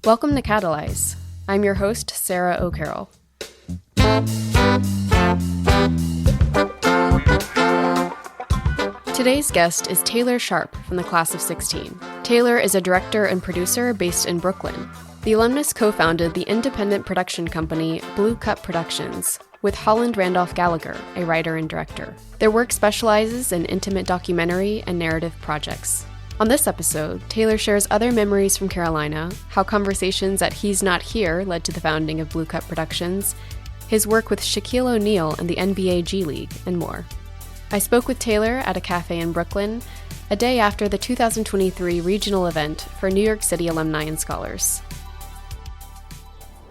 Welcome to Catalyze. I'm your host, Sarah O'Carroll. Today's guest is Taylor Sharp from the Class of 16. Taylor is a director and producer based in Brooklyn. The alumnus co-founded the independent production company Blue Cup Productions with Holland Randolph Gallagher, a writer and director. Their work specializes in intimate documentary and narrative projects. On this episode, Taylor shares other memories from Carolina, how conversations at He's Not Here led to the founding of Blue Cup Productions, his work with Shaquille O'Neal and the NBA G League, and more. I spoke with Taylor at a cafe in Brooklyn, a day after the 2023 regional event for New York City alumni and scholars.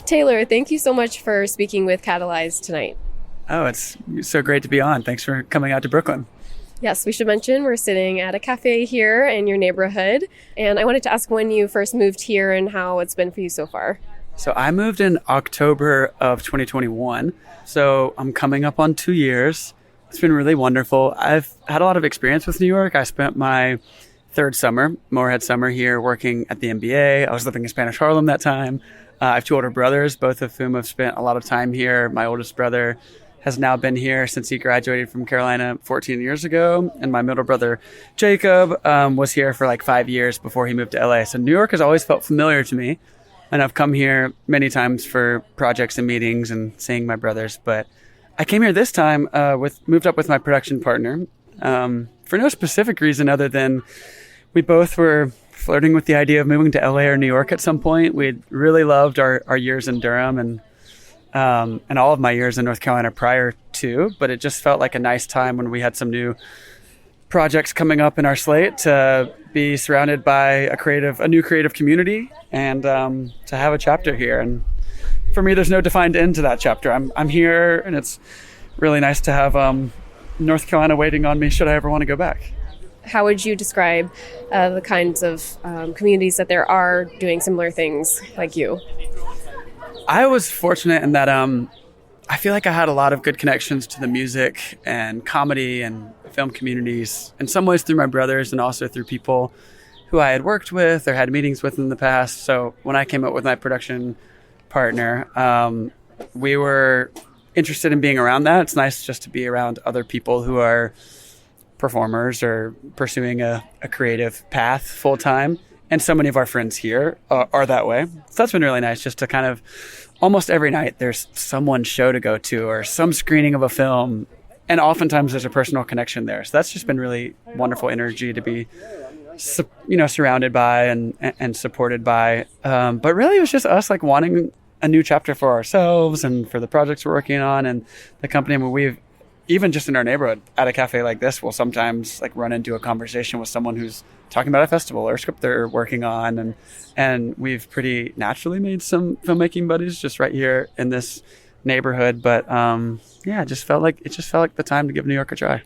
Taylor, thank you so much for speaking with Catalyze tonight. Oh, it's so great to be on. Thanks for coming out to Brooklyn. Yes, we should mention we're sitting at a cafe here in your neighborhood, and I wanted to ask when you first moved here and how it's been for you so far. So I moved in October of 2021, so I'm coming up on 2 years. It's been really wonderful. I've had a lot of experience with New York. I spent my third summer, Morehead summer here, working at the NBA. I was living in Spanish Harlem that time. I have two older brothers, both of whom have spent a lot of time here. My oldest brother has now been here since he graduated from Carolina 14 years ago. And my middle brother, Jacob, was here for like 5 years before he moved to LA. So New York has always felt familiar to me. And I've come here many times for projects and meetings and seeing my brothers. But I came here this time, moved up with my production partner for no specific reason other than we both were flirting with the idea of moving to LA or New York at some point. We'd really loved our years in Durham and all of my years in North Carolina prior to, but it just felt like a nice time when we had some new projects coming up in our slate to be surrounded by a new creative community and to have a chapter here. And for me, there's no defined end to that chapter. I'm here, and it's really nice to have North Carolina waiting on me should I ever want to go back. How would you describe the kinds of communities that there are doing similar things like you? I was fortunate in that I feel like I had a lot of good connections to the music and comedy and film communities, in some ways through my brothers and also through people who I had worked with or had meetings with in the past. So when I came up with my production partner, we were interested in being around that. It's nice just to be around other people who are performers or pursuing a creative path full time. And so many of our friends here are that way. So that's been really nice just to kind of almost every night there's someone's show to go to or some screening of a film. And oftentimes there's a personal connection there. So that's just been really wonderful energy to be, surrounded by and supported by. But really it was just us like wanting a new chapter for ourselves and for the projects we're working on and the company. I mean, we've even just in our neighborhood at a cafe like this, we'll sometimes like run into a conversation with someone who's talking about a festival or a script they're working on. And we've pretty naturally made some filmmaking buddies just right here in this neighborhood. But it just felt like the time to give New York a try.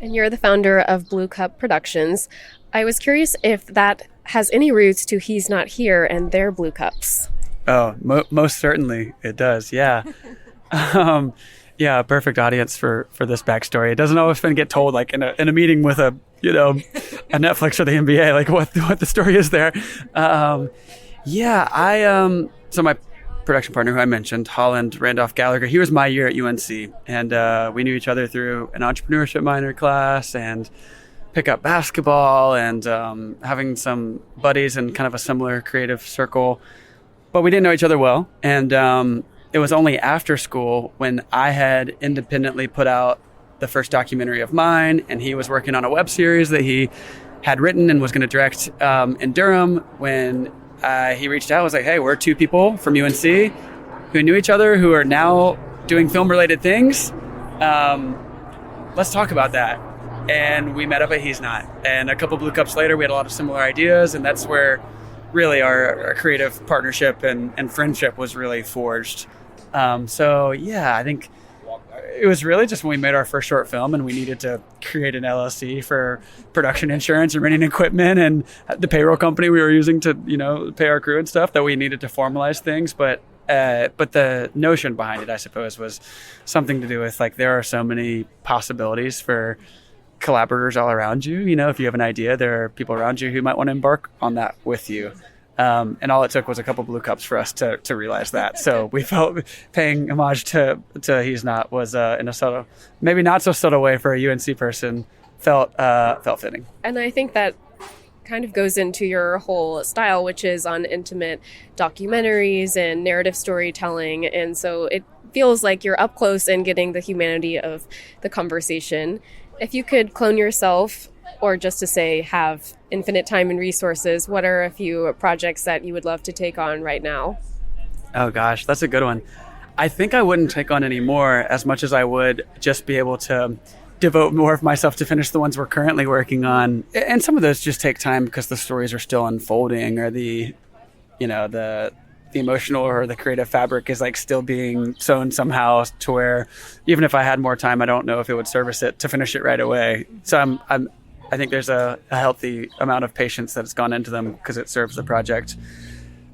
And you're the founder of Blue Cup Productions. I was curious if that has any roots to He's Not Here and their Blue Cups. Oh, most certainly it does. Yeah. Yeah, a perfect audience for this backstory. It doesn't always get told like in a meeting with a Netflix or the NBA, like what the story is there. So my production partner who I mentioned, Holland Randolph Gallagher, he was my year at UNC, and we knew each other through an entrepreneurship minor class and pickup basketball and having some buddies in kind of a similar creative circle, but we didn't know each other well. And it was only after school when I had independently put out the first documentary of mine, and he was working on a web series that he had written and was going to direct in Durham, when he reached out. I was like, hey, we're two people from UNC who knew each other, who are now doing film-related things. Let's talk about that. And we met up at He's Not. And a couple Blue Cups later, we had a lot of similar ideas, and that's where really our creative partnership and friendship was really forged. I think it was really just when we made our first short film and we needed to create an LLC for production insurance and renting equipment and the payroll company we were using to, pay our crew and stuff, that we needed to formalize things. But the notion behind it, I suppose, was something to do with like, there are so many possibilities for collaborators all around you. If you have an idea, there are people around you who might want to embark on that with you. And all it took was a couple blue cups for us to realize that. So we felt paying homage to He's Not was in a subtle, maybe not so subtle way for a UNC person, felt fitting. And I think that kind of goes into your whole style, which is on intimate documentaries and narrative storytelling. And so it feels like you're up close and getting the humanity of the conversation. If you could clone yourself, or just to say have infinite time and resources, what are a few projects that you would love to take on right now? Oh gosh, that's a good one. I think I wouldn't take on any more as much as I would just be able to devote more of myself to finish the ones we're currently working on. And some of those just take time because the stories are still unfolding, or the emotional or the creative fabric is like still being sewn somehow to where even if I had more time, I don't know if it would service it to finish it right away. So I think there's a healthy amount of patience that's gone into them because it serves the project.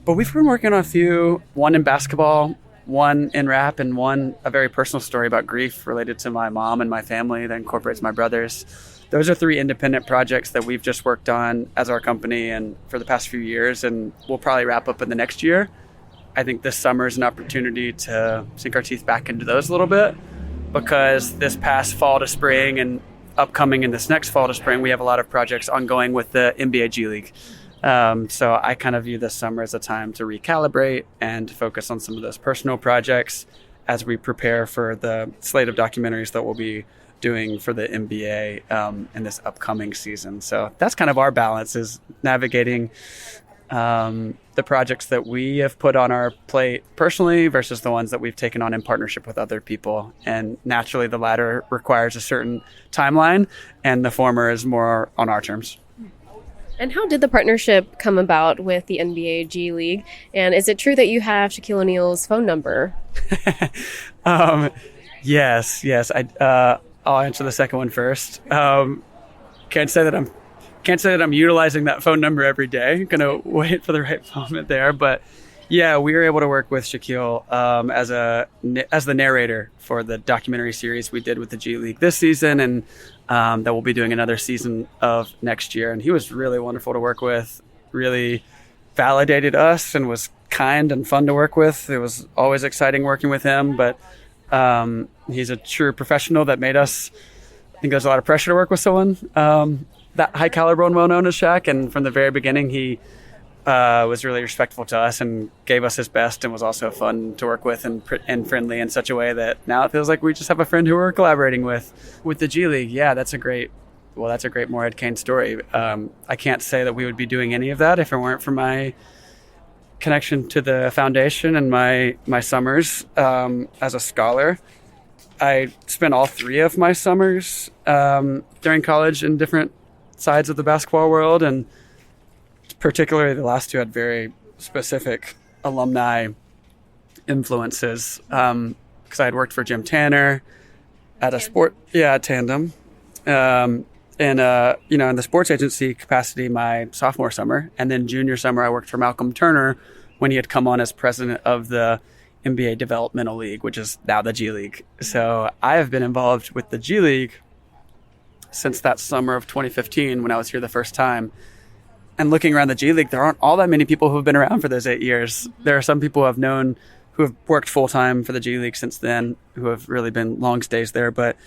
But we've been working on a few, one in basketball, one in rap, and one a very personal story about grief related to my mom and my family that incorporates my brothers. Those are 3 independent projects that we've just worked on as our company and for the past few years, and we'll probably wrap up in the next year. I think this summer is an opportunity to sink our teeth back into those a little bit, because this past fall to spring and upcoming in this next fall to spring, we have a lot of projects ongoing with the NBA G League. So I kind of view this summer as a time to recalibrate and to focus on some of those personal projects as we prepare for the slate of documentaries that we'll be doing for the NBA in this upcoming season. So that's kind of our balance, is navigating the projects that we have put on our plate personally versus the ones that we've taken on in partnership with other people. And naturally, the latter requires a certain timeline, and the former is more on our terms. And how did the partnership come about with the NBA G League? And is it true that you have Shaquille O'Neal's phone number? Yes. I'll answer the second one first. Can't say that I'm utilizing that phone number every day. Gonna wait for the right moment there. But yeah, we were able to work with Shaquille as the narrator for the documentary series we did with the G League this season, and that we'll be doing another season of next year. And he was really wonderful to work with, really validated us, and was kind and fun to work with. It was always exciting working with him, but he's a true professional that made us, I think there's a lot of pressure to work with someone that high caliber and well known as Shaq. And from the very beginning, he was really respectful to us and gave us his best, and was also fun to work with and friendly in such a way that now it feels like we just have a friend who we're collaborating with the G League. Yeah, that's a great Morehead-Cain story. I can't say that we would be doing any of that if it weren't for my connection to the foundation and my summers as a scholar. I spent all 3 of my summers during college in different sides of the basketball world, and particularly the last 2 had very specific alumni influences, because I had worked for Jim Tanner at a Tandem, and in the sports agency capacity my sophomore summer, and then junior summer I worked for Malcolm Turner when he had come on as president of the NBA Developmental League, which is now the G League. So I have been involved with the G League since that summer of 2015 when I was here the first time. And looking around the G League, there aren't all that many people who have been around for those 8 years. There are some people I've known who have worked full-time for the G League since then, who have really been long stays there. But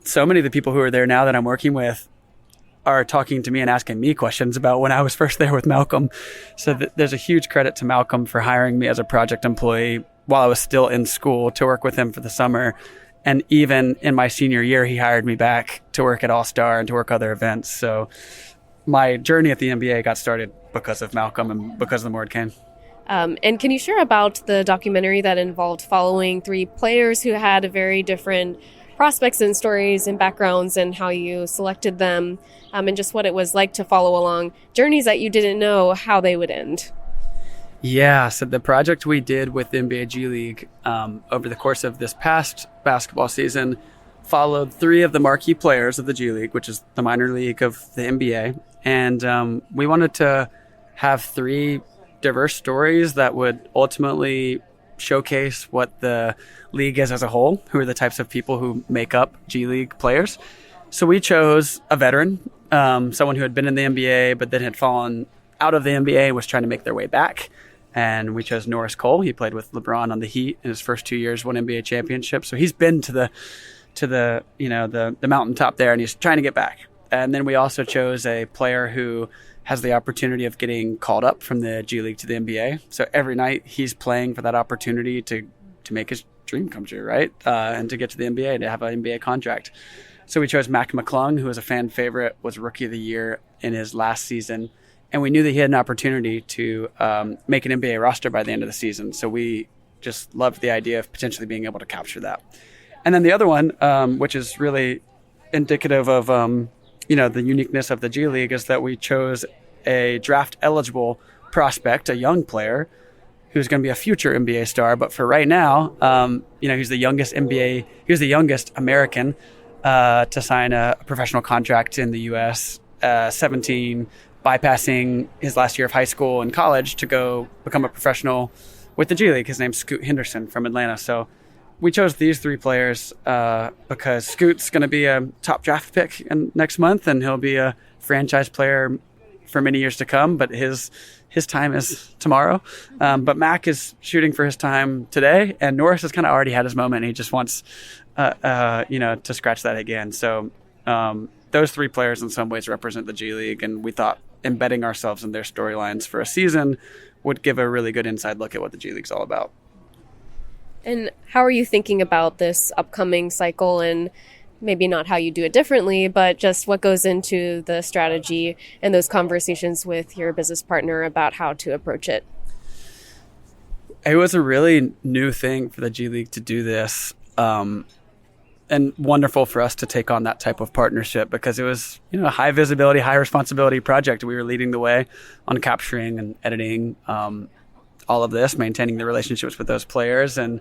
so many of the people who are there now that I'm working with are talking to me and asking me questions about when I was first there with Malcolm. So there's a huge credit to Malcolm for hiring me as a project employee while I was still in school to work with him for the summer. And even in my senior year, he hired me back to work at All-Star and to work other events. So my journey at the NBA got started because of Malcolm and because of the Morehead-Cain. And can you share about the documentary that involved following 3 players who had very different prospects and stories and backgrounds, and how you selected them, and just what it was like to follow along journeys that you didn't know how they would end? Yeah, so the project we did with the NBA G League over the course of this past basketball season followed 3 of the marquee players of the G League, which is the minor league of the NBA. And we wanted to have 3 diverse stories that would ultimately showcase what the league is as a whole, who are the types of people who make up G League players. So we chose a veteran, someone who had been in the NBA but then had fallen out of the NBA was trying to make their way back. And we chose Norris Cole. He played with LeBron on the Heat in his first 2 years, won NBA championship. So he's been to the mountaintop there, and he's trying to get back. And then we also chose a player who has the opportunity of getting called up from the G League to the NBA. So every night he's playing for that opportunity to make his dream come true, right? And to get to the NBA, to have an NBA contract. So we chose Mac McClung, who was a fan favorite, was Rookie of the Year in his last season. And we knew that he had an opportunity to make an NBA roster by the end of the season. So we just loved the idea of potentially being able to capture that. And then the other one, which is really indicative of the uniqueness of the G League, is that we chose a draft-eligible prospect, a young player, who's going to be a future NBA star. But for right now, he's the youngest American to sign a professional contract in the U.S., 17, bypassing his last year of high school and college to go become a professional with the G League. His name's Scoot Henderson from Atlanta. So we chose these three players because Scoot's going to be a top draft pick next month, and he'll be a franchise player for many years to come, but his time is tomorrow. But Mac is shooting for his time today, and Norris has kind of already had his moment, and he just wants to scratch that again. So those three players in some ways represent the G League, and we thought embedding ourselves in their storylines for a season would give a really good inside look at what the G League's all about. And how are you thinking about this upcoming cycle, and maybe not how you do it differently, but just what goes into the strategy and those conversations with your business partner about how to approach it? It was a really new thing for the G League to do this. And wonderful for us to take on that type of partnership, because it was, a high visibility, high responsibility project. We were leading the way on capturing and editing all of this, maintaining the relationships with those players. And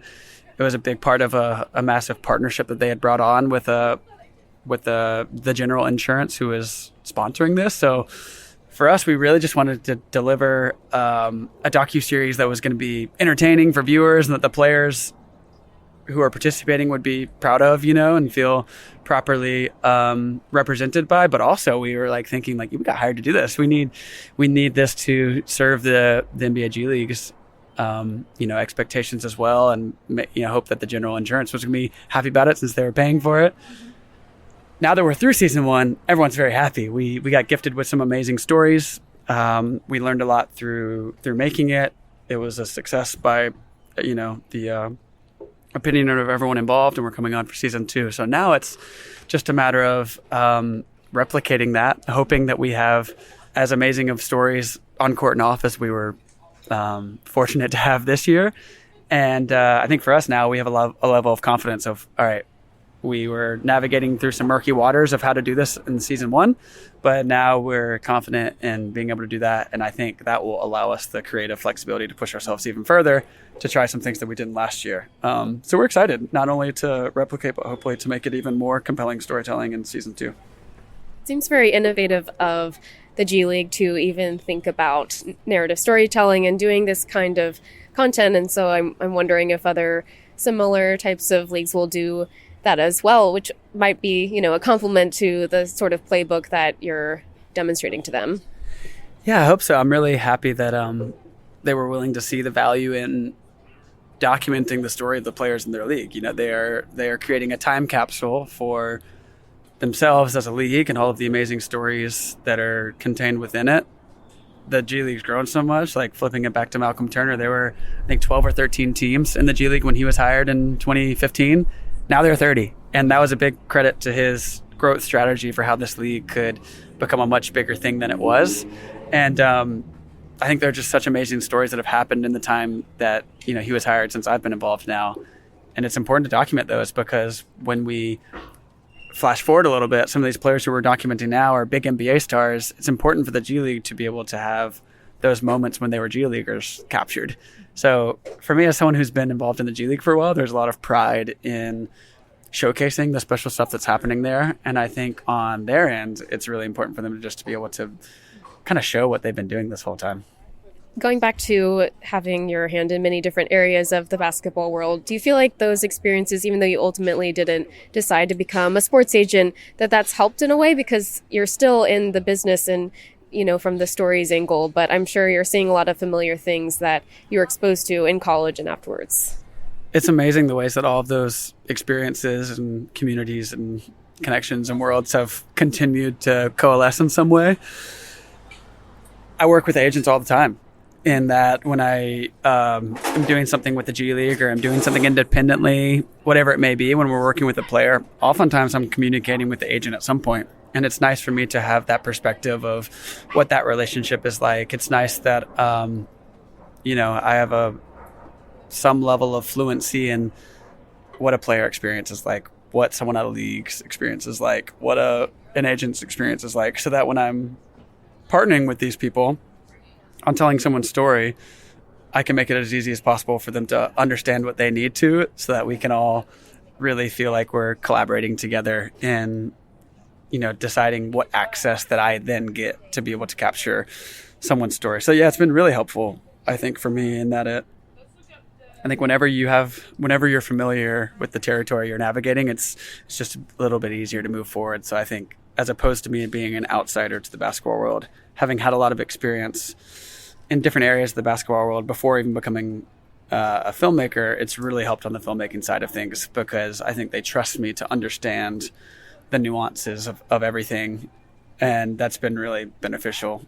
it was a big part of a massive partnership that they had brought on with the General Insurance, who is sponsoring this. So for us, we really just wanted to deliver a docuseries that was going to be entertaining for viewers, and that the players who are participating would be proud of, and feel properly represented by. But also we were thinking we got hired to do this. We need this to serve the NBA G League's expectations as well, and hope that the General Insurance was going to be happy about it since they were paying for it. Now that we're through season one, everyone's very happy. We got gifted with some amazing stories. We learned a lot through making it. It was a success by the opinion of everyone involved, and we're coming on for season 2. So now it's just a matter of replicating that, hoping that we have as amazing of stories on court and off as we were fortunate to have this year. And I think for us now, we have a level of confidence of, all right, we were navigating through some murky waters of how to do this in season 1, but now we're confident in being able to do that. And I think that will allow us the creative flexibility to push ourselves even further, to try some things that we didn't last year. So we're excited not only to replicate, but hopefully to make it even more compelling storytelling in season 2. It seems very innovative of the G League to even think about narrative storytelling and doing this kind of content. And so I'm wondering if other similar types of leagues will do that as well, which might be, a complement to the sort of playbook that you're demonstrating to them. Yeah, I hope so. I'm really happy that they were willing to see the value in documenting the story of the players in their league. They are creating a time capsule for themselves as a league and all of the amazing stories that are contained within it. The G League's grown so much, flipping it back to Malcolm Turner, there were, I think, 12 or 13 teams in the G League when he was hired in 2015. Now there are 30. And that was a big credit to his growth strategy for how this league could become a much bigger thing than it was. And I think there are just such amazing stories that have happened in the time that, he was hired since I've been involved now. And it's important to document those, because when we flash forward a little bit, some of these players who we're documenting now are big NBA stars. It's important for the G League to be able to have those moments when they were G Leaguers captured. So for me, as someone who's been involved in the G League for a while, there's a lot of pride in showcasing the special stuff that's happening there. And I think on their end, it's really important for them to be able to kind of show what they've been doing this whole time. Going back to having your hand in many different areas of the basketball world, do you feel like those experiences, even though you ultimately didn't decide to become a sports agent, that's helped in a way, because you're still in the business and from the stories angle, but I'm sure you're seeing a lot of familiar things that you're exposed to in college and afterwards. It's amazing the ways that all of those experiences and communities and connections and worlds have continued to coalesce in some way. I work with agents all the time, in that when I am doing something with the G League or I'm doing something independently, whatever it may be, when we're working with a player, oftentimes I'm communicating with the agent at some point. And it's nice for me to have that perspective of what that relationship is like. It's nice that, I have some level of fluency in what a player experience is like, what someone out of league's experience is like, what an agent's experience is like, so that when I'm partnering with these people on telling someone's story, I can make it as easy as possible for them to understand what they need to, so that we can all really feel like we're collaborating together in, deciding what access that I then get to be able to capture someone's story. So yeah, it's been really helpful, I think, for me, in that I think whenever you're familiar with the territory you're navigating, it's just a little bit easier to move forward. So I think, as opposed to me being an outsider to the basketball world, having had a lot of experience in different areas of the basketball world before even becoming a filmmaker, it's really helped on the filmmaking side of things, because I think they trust me to understand the nuances of everything. And that's been really beneficial.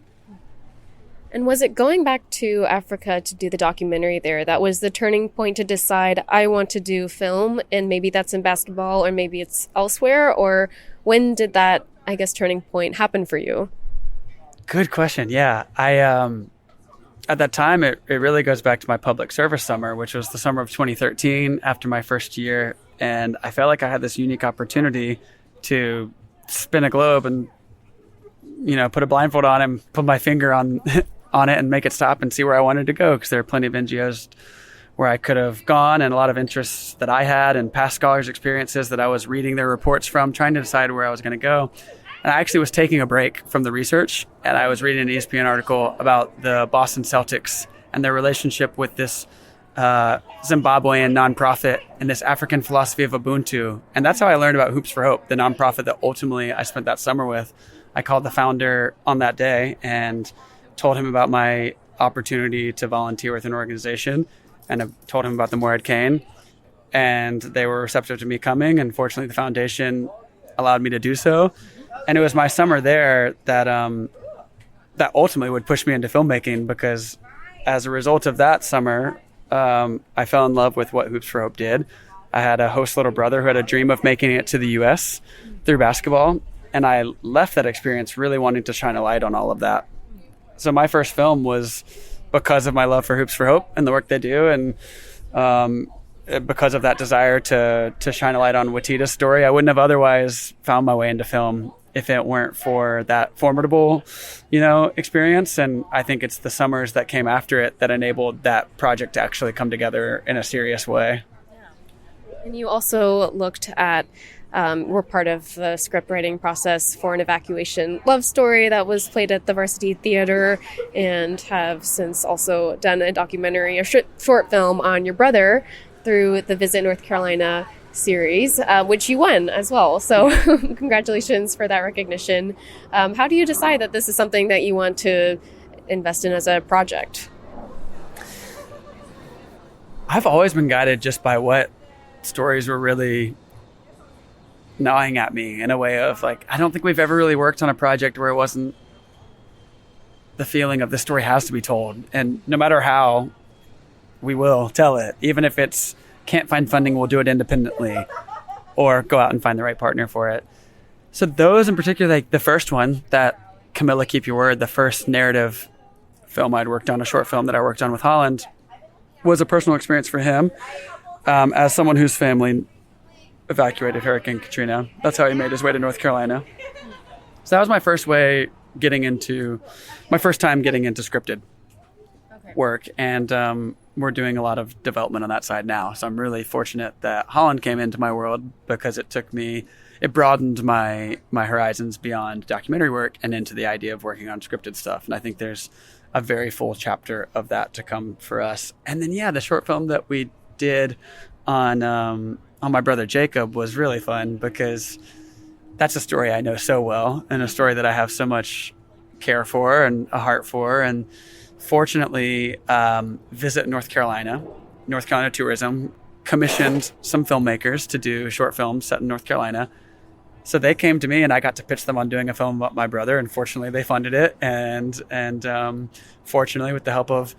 And was it going back to Africa to do the documentary there that was the turning point to decide, I want to do film, and maybe that's in basketball or maybe it's elsewhere? Or when did that, turning point happen for you? Good question. Yeah. I at that time, it really goes back to my public service summer, which was the summer of 2013 after my first year. And I felt like I had this unique opportunity to spin a globe and, put a blindfold on and put my finger on on it and make it stop and see where I wanted to go, because there are plenty of NGOs where I could have gone, and a lot of interests that I had and past scholars' experiences that I was reading their reports from, trying to decide where I was going to go. And I actually was taking a break from the research, and I was reading an ESPN article about the Boston Celtics and their relationship with this Zimbabwean nonprofit and this African philosophy of Ubuntu. And that's how I learned about Hoops for Hope, the nonprofit that ultimately I spent that summer with. I called the founder on that day and told him about my opportunity to volunteer with an organization, and I told him about the Morehead-Cain, and they were receptive to me coming, and fortunately the foundation allowed me to do so. And it was my summer there that that ultimately would push me into filmmaking, because as a result of that summer, I fell in love with what Hoops for Hope did. I had a host little brother who had a dream of making it to the U.S. through basketball, and I left that experience really wanting to shine a light on all of that. So my first film was because of my love for Hoops for Hope and the work they do, and because of that desire to shine a light on Watita's story. I wouldn't have otherwise found my way into film if it weren't for that formidable, experience. And I think it's the summers that came after it that enabled that project to actually come together in a serious way. And you also looked at were part of the script writing process for an evacuation love story that was played at the Varsity Theater, and have since also done a documentary, a short film on your brother through the Visit North Carolina series, which you won as well. So congratulations for that recognition. How do you decide that this is something that you want to invest in as a project? I've always been guided just by what stories were really gnawing at me, in a way of like, I don't think we've ever really worked on a project where it wasn't the feeling of the story has to be told. And no matter how, we will tell it. Even if it's can't find funding, we'll do it independently or go out and find the right partner for it. So those in particular, like the first one, that Camilla Keep Your Word, the first narrative film I'd worked on, a short film that I worked on with Holland, was a personal experience for him. As someone whose family evacuated Hurricane Katrina, that's how he made his way to North Carolina. So that was my first time getting into scripted work. And we're doing a lot of development on that side now. So I'm really fortunate that Holland came into my world, because it broadened my horizons beyond documentary work and into the idea of working on scripted stuff. And I think there's a very full chapter of that to come for us. And then, the short film that we did on my brother Jacob was really fun, because that's a story I know so well, and a story that I have so much care for and a heart for. And fortunately, Visit North Carolina Tourism commissioned some filmmakers to do short films set in North Carolina. So they came to me and I got to pitch them on doing a film about my brother. And fortunately, they funded it. And fortunately, with the help of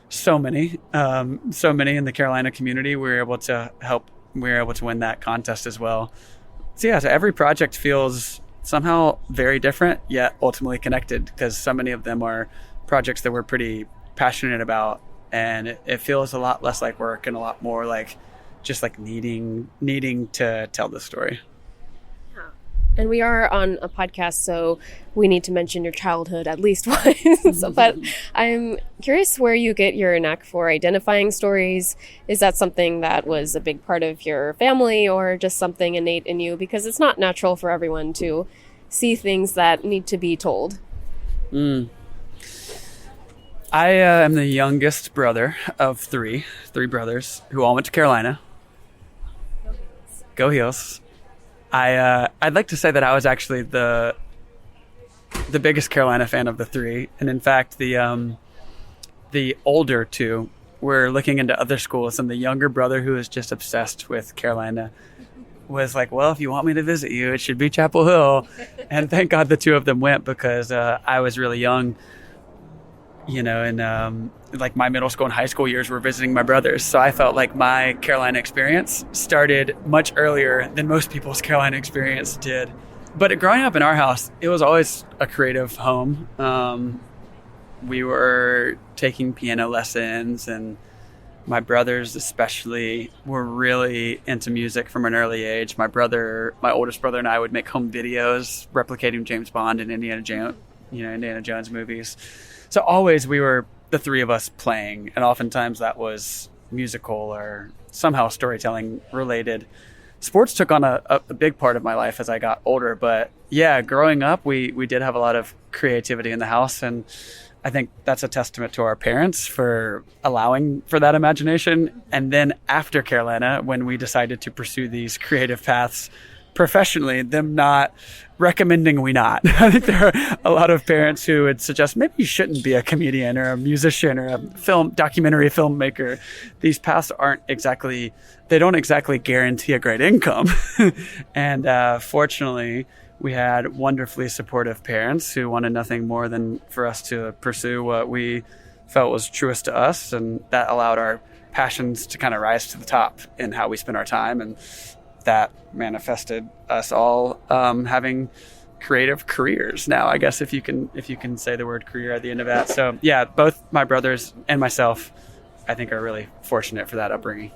so many in the Carolina community, we were able to win that contest as well. So every project feels somehow very different, yet ultimately connected, because so many of them are projects that we're pretty passionate about. And it feels a lot less like work and a lot more like just like needing to tell the story. And we are on a podcast, so we need to mention your childhood at least once. But I'm curious where you get your knack for identifying stories. Is that something that was a big part of your family or just something innate in you? Because it's not natural for everyone to see things that need to be told. I am the youngest brother of three brothers who all went to Carolina. Go Heels. I'd like to say that I was actually the biggest Carolina fan of the three, and in fact, the older two were looking into other schools, and the younger brother, who was just obsessed with Carolina, was like, "Well, if you want me to visit you, it should be Chapel Hill." And thank God the two of them went, because I was really young, and like my middle school and high school years were visiting my brothers. So I felt like my Carolina experience started much earlier than most people's Carolina experience did. But growing up in our house, it was always a creative home. We were taking piano lessons, and my brothers especially were really into music from an early age. My oldest brother and I would make home videos replicating James Bond and Indiana Jones movies. So always we were the three of us playing, and oftentimes that was musical or somehow storytelling related. Sports took on a big part of my life as I got older, but growing up we did have a lot of creativity in the house, and I think that's a testament to our parents for allowing for that imagination. And then after Carolina, when we decided to pursue these creative paths professionally, them not recommending we not. I think there are a lot of parents who would suggest maybe you shouldn't be a comedian or a musician or a documentary filmmaker. These paths they don't exactly guarantee a great income. And fortunately, we had wonderfully supportive parents who wanted nothing more than for us to pursue what we felt was truest to us, and that allowed our passions to kind of rise to the top in how we spend our time. And that manifested us all having creative careers now, I guess, if you can say the word career at the end of that. So both my brothers and myself, I think, are really fortunate for that upbringing.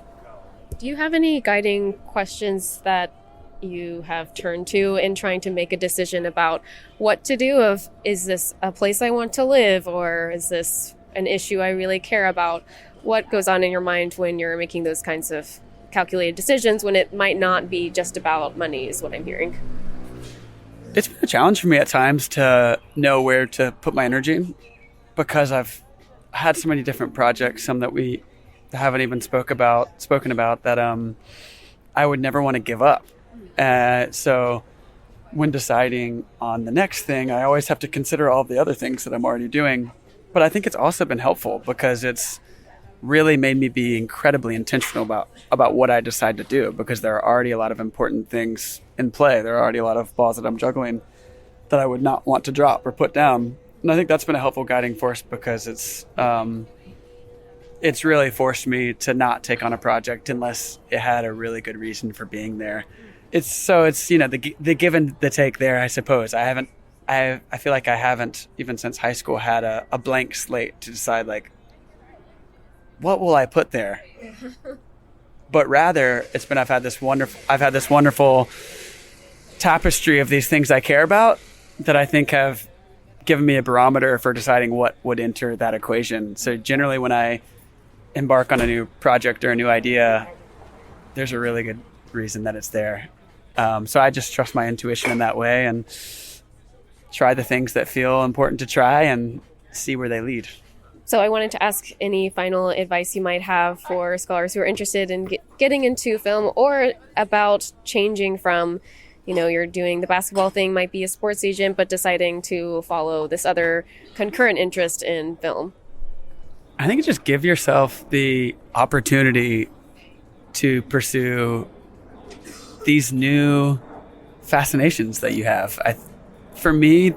Do you have any guiding questions that you have turned to in trying to make a decision about what to do? Is this a place I want to live, or is this an issue I really care about? What goes on in your mind when you're making those kinds of calculated decisions when it might not be just about money, is what I'm hearing? It's been a challenge for me at times to know where to put my energy, because I've had so many different projects, some that we haven't even spoken about that I would never want to give up. So when deciding on the next thing, I always have to consider all of the other things that I'm already doing. But I think it's also been helpful, because it's really made me be incredibly intentional about what I decide to do, because there are already a lot of important things in play. There are already a lot of balls that I'm juggling that I would not want to drop or put down. And I think that's been a helpful guiding force, because it's really forced me to not take on a project unless it had a really good reason for being there. It's the give and the take there, I suppose. I feel like I haven't, even since high school, had a blank slate to decide, like, what will I put there? But rather, it's been I've had this wonderful tapestry of these things I care about that I think have given me a barometer for deciding what would enter that equation. So generally, when I embark on a new project or a new idea, there's a really good reason that it's there. So I just trust my intuition in that way and try the things that feel important to try and see where they lead. So I wanted to ask any final advice you might have for scholars who are interested in getting into film, or about changing from you're doing the basketball thing, might be a sports agent, but deciding to follow this other concurrent interest in film? I think just give yourself the opportunity to pursue these new fascinations that you have. For me,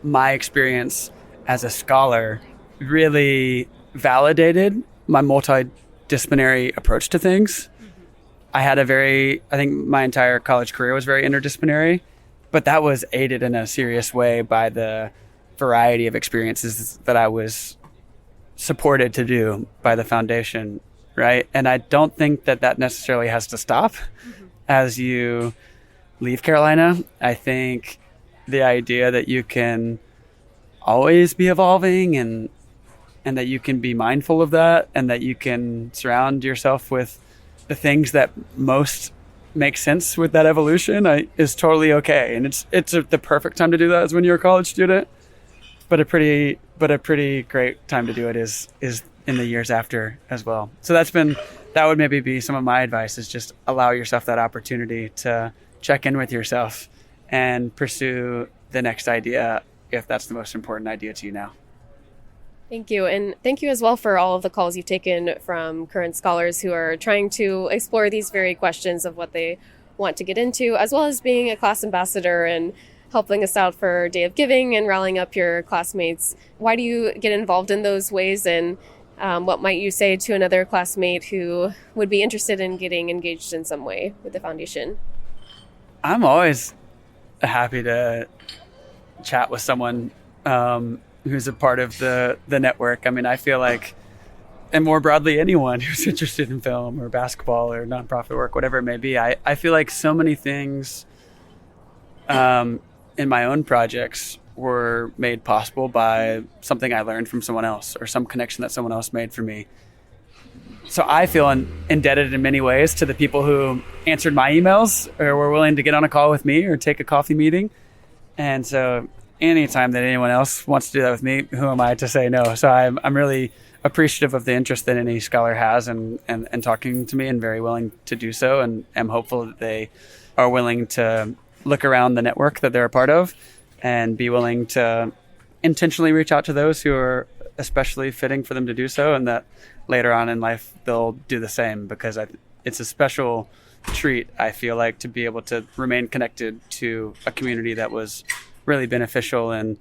my experience as a scholar really validated my multidisciplinary approach to things. I think my entire college career was very interdisciplinary, but that was aided in a serious way by the variety of experiences that I was supported to do by the foundation, right? And I don't think that necessarily has to stop as you leave Carolina. I think the idea that you can always be evolving and that you can be mindful of that, and that you can surround yourself with the things that most make sense with that evolution is totally okay. And it's the perfect time to do that is when you're a college student, but a pretty great time to do it is in the years after as well. So that would maybe be some of my advice, is just allow yourself that opportunity to check in with yourself and pursue the next idea if that's the most important idea to you now. Thank you. And thank you as well for all of the calls you've taken from current scholars who are trying to explore these very questions of what they want to get into, as well as being a class ambassador and helping us out for Day of Giving and rallying up your classmates. Why do you get involved in those ways? And what might you say to another classmate who would be interested in getting engaged in some way with the foundation? I'm always happy to chat with someone who's a part of the network. I mean, I feel like, and more broadly, anyone who's interested in film or basketball or nonprofit work, whatever it may be, I feel like so many things in my own projects were made possible by something I learned from someone else or some connection that someone else made for me. So I feel indebted in many ways to the people who answered my emails or were willing to get on a call with me or take a coffee meeting. And so anytime that anyone else wants to do that with me, who am I to say no? So I'm really appreciative of the interest that any scholar has and talking to me, and very willing to do so. And I'm hopeful that they are willing to look around the network that they're a part of and be willing to intentionally reach out to those who are especially fitting for them to do so, and that later on in life they'll do the same, because it's a special treat, I feel like, to be able to remain connected to a community that was really beneficial in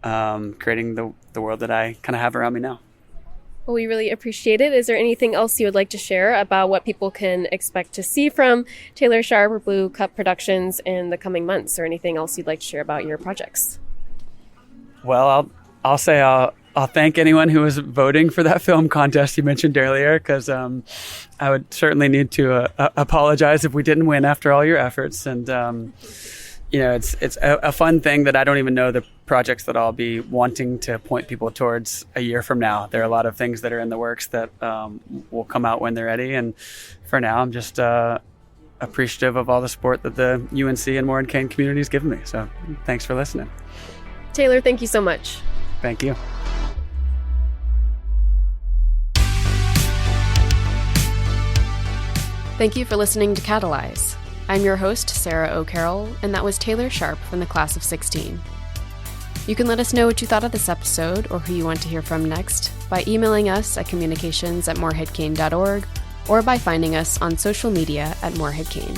creating the world that I kind of have around me now. Well, we really appreciate it. Is there anything else you would like to share about what people can expect to see from Taylor Sharp or Blue Cup Productions in the coming months, or anything else you'd like to share about your projects? Well, I'll say I'll thank anyone who was voting for that film contest you mentioned earlier, because I would certainly need to apologize if we didn't win after all your efforts. And it's a fun thing that I don't even know the projects that I'll be wanting to point people towards a year from now. There are a lot of things that are in the works that will come out when they're ready. And for now, I'm just appreciative of all the support that the UNC and Morehead-Cain community has given me. So thanks for listening. Taylor, thank you so much. Thank you. Thank you for listening to Catalyze. I'm your host, Sarah O'Carroll, and that was Taylor Sharp from the Class of 16. You can let us know what you thought of this episode or who you want to hear from next by emailing us at communications@moreheadcain.org or by finding us on social media at Morehead-Cain.